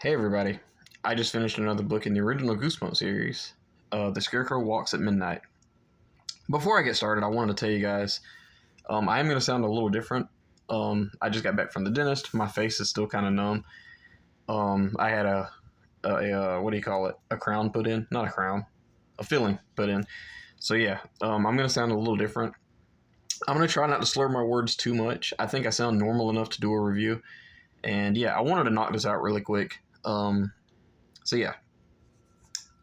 Hey everybody, I just finished another book in the original Goosebumps series, The Scarecrow Walks at Midnight. Before I get started, I wanted to tell you guys, I am going to sound a little different. I just got back from the dentist. My face is still kind of numb. I had what do you call it? A crown put in? Not a crown, a filling put in. So yeah, I'm going to sound a little different. I'm going to try not to slur my words too much. I think I sound normal enough to do a review. And yeah, I wanted to knock this out really quick. So yeah.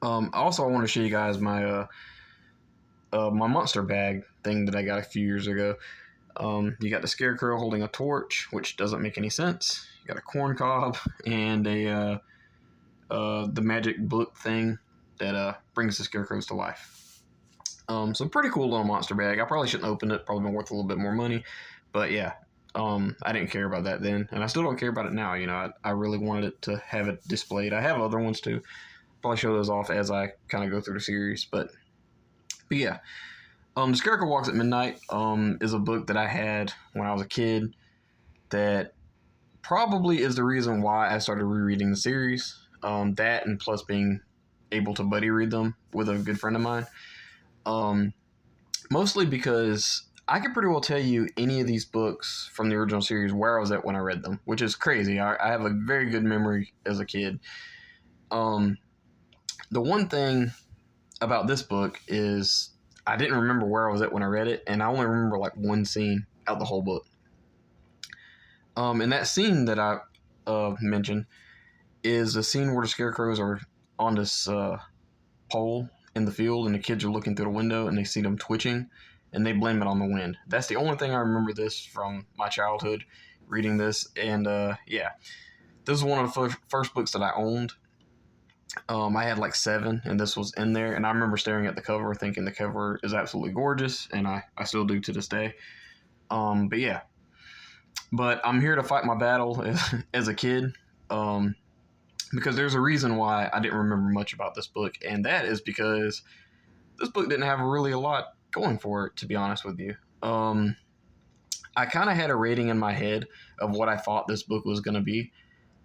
Also, I want to show you guys my my monster bag thing that I got a few years ago. You got the Scarecrow holding a torch, which doesn't make any sense. You got a corn cob and the magic book thing that brings the Scarecrows to life. So pretty cool little monster bag. I probably shouldn't open it. Probably been worth a little bit more money, but yeah. I didn't care about that then, and I still don't care about it now. You know, I really wanted it to have it displayed. I have other ones too. Probably show those off as I kind of go through the series, but yeah. The Scarecrow Walks at Midnight is a book that I had when I was a kid that probably is the reason why I started rereading the series. That and plus being able to buddy read them with a good friend of mine. Mostly because I could pretty well tell you any of these books from the original series where I was at when I read them, which is crazy. I have a very good memory as a kid. The one thing about this book is I didn't remember where I was at when I read it, and I only remember like one scene out the whole book. And that scene that I mentioned is a scene where the scarecrows are on this pole in the field, and the kids are looking through the window, and they see them twitching, and they blame it on the wind. That's the only thing I remember this from my childhood, reading this, and yeah. This is one of the first books that I owned. I had like 7, and this was in there, and I remember staring at the cover, thinking the cover is absolutely gorgeous, and I still do to this day. But yeah. But I'm here to fight my battle as a kid, because there's a reason why I didn't remember much about this book, and that is because this book didn't have really a lot going for it, to be honest with you. I kind of had a rating in my head of what I thought this book was going to be,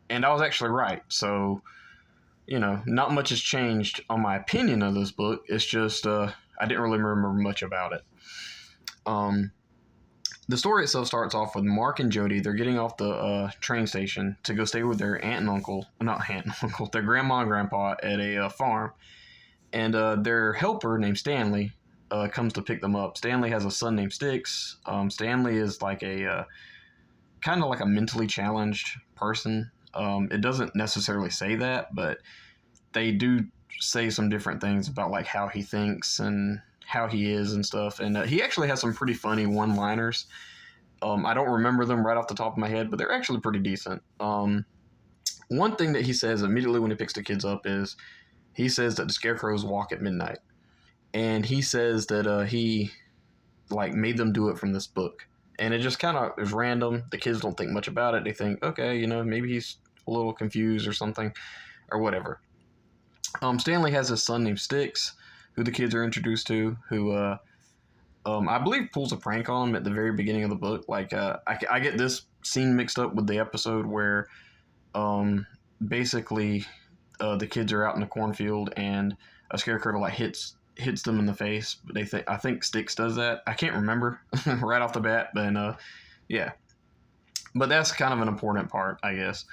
and I was actually right. So, you know, not much has changed on my opinion of this book. It's just I didn't really remember much about it. The story itself starts off with Mark and Jody. They're getting off the train station to go stay with their aunt and uncle, not aunt and uncle, their grandma and grandpa at a farm. And their helper named Stanley comes to pick them up. Stanley has a son named Styx. Stanley is like a kind of like a mentally challenged person. It doesn't necessarily say that, but they do say some different things about like how he thinks and how he is and stuff. And he actually has some pretty funny one-liners. I don't remember them right off the top of my head, but they're actually pretty decent. One thing that he says immediately when he picks the kids up is he says that the scarecrows walk at midnight. And he says that he like made them do it from this book. And it just kind of is random. The kids don't think much about it. They think, okay, you know, maybe he's a little confused or something or whatever. Stanley has a son named Styx, who the kids are introduced to, who I believe pulls a prank on him at the very beginning of the book. Like I get this scene mixed up with the episode where basically the kids are out in the cornfield and a scarecrow like hits them in the face. But I think Styx does that. I can't remember right off the bat, but yeah. But that's kind of an important part, I guess.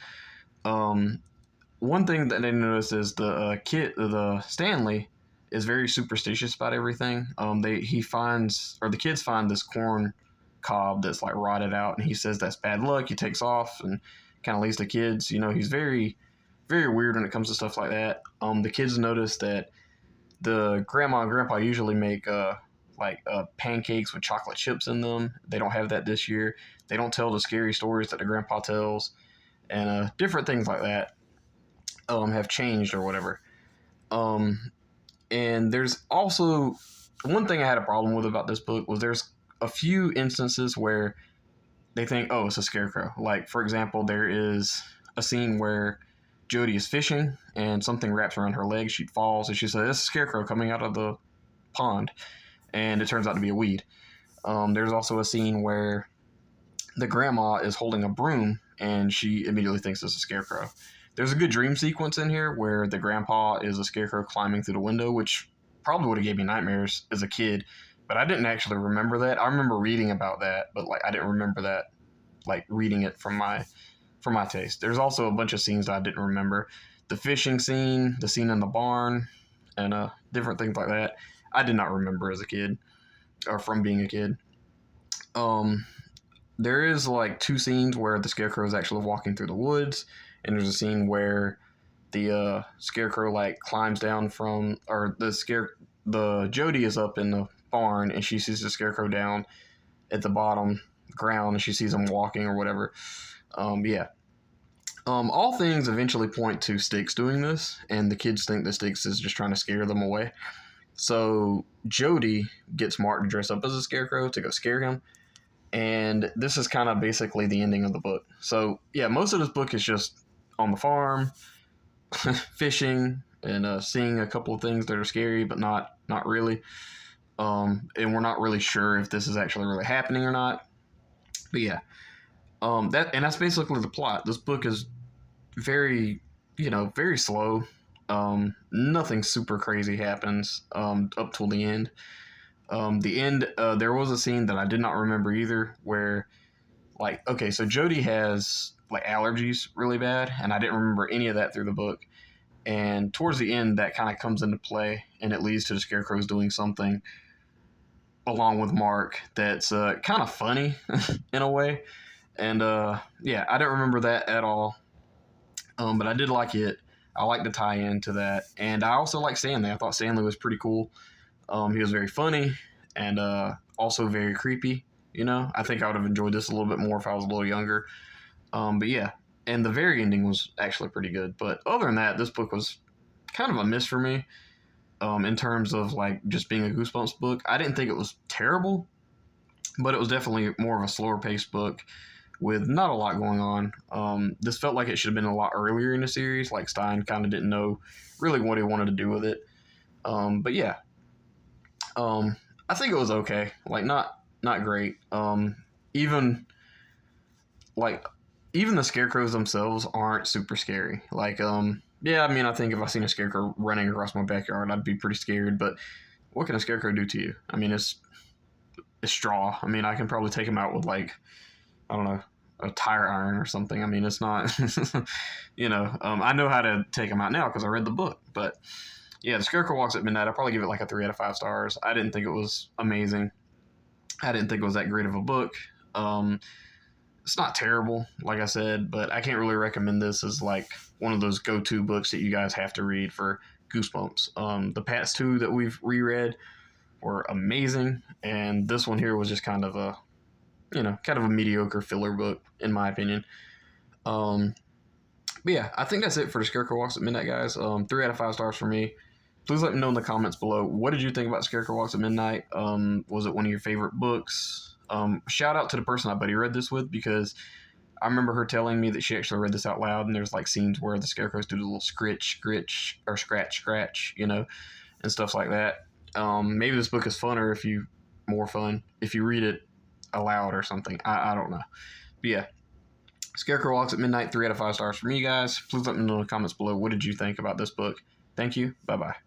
One thing that I noticed is the Stanley is very superstitious about everything. The kids find this corn cob that's like rotted out, and he says that's bad luck. He takes off and kind of leaves the kids. You know, he's very, very weird when it comes to stuff like that. The kids notice that the grandma and grandpa usually make pancakes with chocolate chips in them. They don't have that this year. They don't tell the scary stories that the grandpa tells, and different things like that have changed or whatever. And there's also one thing I had a problem with about this book was there's a few instances where they think, oh, it's a scarecrow. Like, for example, there is a scene where Jody is fishing and something wraps around her leg. She falls and she says, "It's a scarecrow coming out of the pond." And it turns out to be a weed. There's also a scene where the grandma is holding a broom and she immediately thinks it's a scarecrow. There's a good dream sequence in here where the grandpa is a scarecrow climbing through the window, which probably would have gave me nightmares as a kid, but I didn't actually remember that. I remember reading about that, but like I didn't remember that, like reading it from my taste. There's also a bunch of scenes that I didn't remember. The fishing scene, the scene in the barn, and different things like that. I did not remember as a kid, or from being a kid. Um, there is like two scenes where the scarecrow is actually walking through the woods, and there's a scene where the scarecrow like climbs down from, or the Jody is up in the barn and she sees the scarecrow down at the bottom ground and she sees him walking or whatever. Yeah. All things eventually point to Sticks doing this, and the kids think that Sticks is just trying to scare them away. So Jody gets Mark to dress up as a scarecrow to go scare him, and this is kind of basically the ending of the book. So yeah, most of this book is just on the farm, fishing, and seeing a couple of things that are scary, but not really. And we're not really sure if this is actually really happening or not. But yeah, that's basically the plot. This book is very, very slow. Nothing super crazy happens up till the end. The end, there was a scene that I did not remember either, where, like, okay, so Jody has like allergies really bad, and I didn't remember any of that through the book. And towards the end, that kind of comes into play, and it leads to the scarecrows doing something along with Mark that's kind of funny in a way. And yeah, I don't remember that at all. But I did like it. I like the tie-in to that, and I also like Stanley. I thought Stanley was pretty cool. He was very funny and also very creepy. I think I would have enjoyed this a little bit more if I was a little younger. But yeah, and the very ending was actually pretty good. But other than that, this book was kind of a miss for me in terms of like just being a Goosebumps book. I didn't think it was terrible, but it was definitely more of a slower paced book with not a lot going on. This felt like it should have been a lot earlier in the series. Like Stein kind of didn't know really what he wanted to do with it. But yeah, I think it was okay. Like not great. Even like even the scarecrows themselves aren't super scary. Like yeah, I mean, I think if I seen a scarecrow running across my backyard, I'd be pretty scared. But what can a scarecrow do to you? I mean, it's straw. I mean, I can probably take him out with like, I don't know, a tire iron or something. I mean, it's not, I know how to take them out now because I read the book. But yeah, The Scarecrow Walks at Midnight, I'll probably give it like a 3 out of 5 stars. I didn't think it was amazing. I didn't think it was that great of a book. It's not terrible, like I said, but I can't really recommend this as like one of those go-to books that you guys have to read for Goosebumps. The past two that we've reread were amazing, and this one here was just kind of a mediocre filler book, in my opinion. But yeah, I think that's it for The Scarecrow Walks at Midnight, guys. 3 out of 5 stars for me. Please let me know in the comments below, what did you think about Scarecrow Walks at Midnight? Was it one of your favorite books? Shout out to the person I buddy read this with, because I remember her telling me that she actually read this out loud, and there's like scenes where the scarecrows do the little scratch, and stuff like that. Maybe this book is more fun if you read it aloud or something. I don't know. But yeah, Scarecrow Walks at Midnight, 3 out of 5 stars for me, guys. Please let me know in the comments below, what did you think about this book? Thank you. Bye-bye.